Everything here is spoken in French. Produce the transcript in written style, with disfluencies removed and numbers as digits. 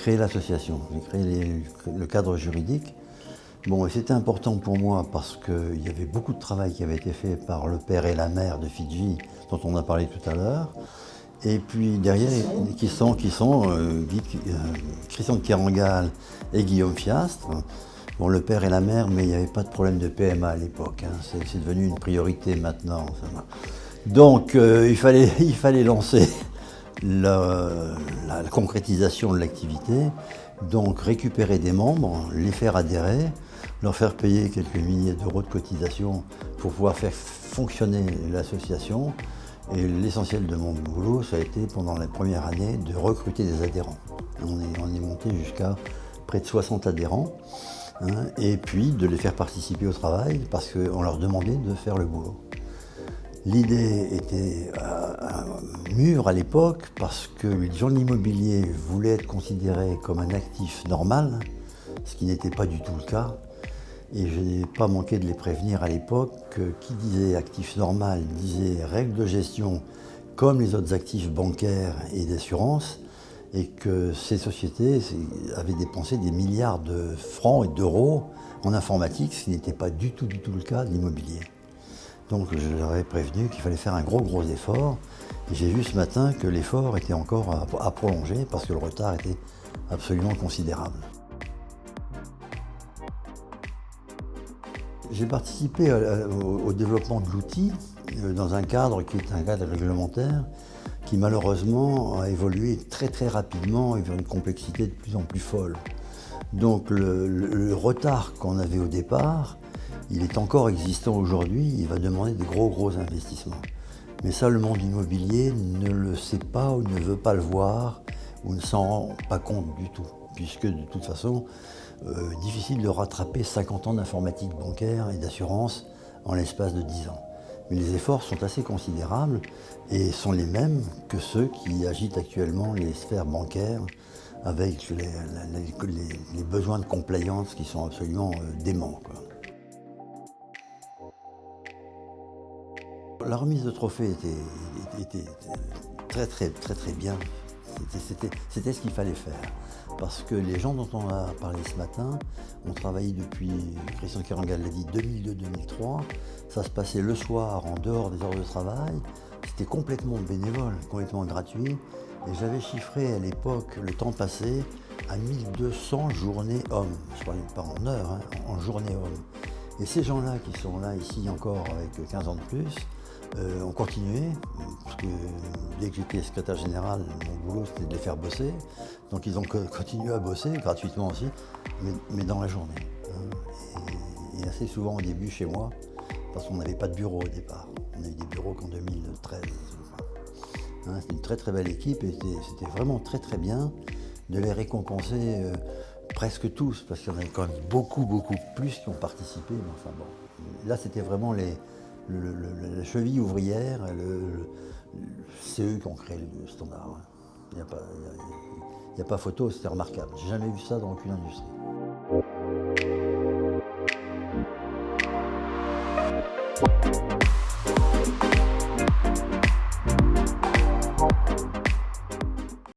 créé l'association, j'ai créé le cadre juridique. Bon, et c'était important pour moi parce qu'il y avait beaucoup de travail qui avait été fait par le père et la mère de Fidji, dont on a parlé tout à l'heure. Et puis derrière, Christian de Kerangal et Guillaume Fiastre. Bon, le père et la mère, mais il n'y avait pas de problème de PMA à l'époque. C'est devenu une priorité maintenant. Donc il fallait lancer la concrétisation de l'activité, donc récupérer des membres, les faire adhérer, leur faire payer quelques milliers d'euros de cotisation pour pouvoir faire fonctionner l'association. Et l'essentiel de mon boulot, ça a été pendant la première année de recruter des adhérents. On est monté jusqu'à près de 60 adhérents, et puis de les faire participer au travail parce qu'on leur demandait de faire le boulot. L'idée était mûre à l'époque parce que les gens de l'immobilier voulaient être considérés comme un actif normal, ce qui n'était pas du tout le cas. Et je n'ai pas manqué de les prévenir à l'époque que qui disait actif normal disait règles de gestion comme les autres actifs bancaires et d'assurance, et que ces sociétés avaient dépensé des milliards de francs et d'euros en informatique, ce qui n'était pas du tout le cas de l'immobilier. Donc je leur ai prévenu qu'il fallait faire un gros effort. Et j'ai vu ce matin que l'effort était encore à prolonger parce que le retard était absolument considérable. J'ai participé au développement de l'outil dans un cadre qui est un cadre réglementaire qui malheureusement a évolué très rapidement et vers une complexité de plus en plus folle. Donc le retard qu'on avait au départ, il est encore existant aujourd'hui, il va demander de gros investissements. Mais ça, le monde immobilier ne le sait pas ou ne veut pas le voir ou ne s'en rend pas compte du tout, puisque de toute façon, difficile de rattraper 50 ans d'informatique bancaire et d'assurance en l'espace de 10 ans. Mais les efforts sont assez considérables et sont les mêmes que ceux qui agitent actuellement les sphères bancaires avec les besoins de compliance qui sont absolument déments, quoi. La remise de trophée était très bien. C'était ce qu'il fallait faire. Parce que les gens dont on a parlé ce matin ont travaillé depuis, Christian Kerangal l'a dit, 2002-2003. Ça se passait le soir, en dehors des heures de travail. C'était complètement bénévole, complètement gratuit. Et j'avais chiffré à l'époque le temps passé à 1200 journées hommes. Je ne parlais pas en heures, en journées hommes. Et ces gens-là qui sont là ici encore avec 15 ans de plus, ont continué, parce que dès que j'étais secrétaire général, mon boulot c'était de les faire bosser. Donc ils ont continué à bosser, gratuitement aussi, mais dans la journée. Et assez souvent au début chez moi, parce qu'on n'avait pas de bureau au départ. On a eu des bureaux qu'en 2013. C'était une très belle équipe et c'était vraiment très bien de les récompenser presque tous, parce qu'il y en avait quand même beaucoup plus qui ont participé. Mais enfin bon, là c'était vraiment la cheville ouvrière, c'est eux qui ont créé le standard. Il n'y a pas photo, c'était remarquable. J'ai jamais vu ça dans aucune industrie.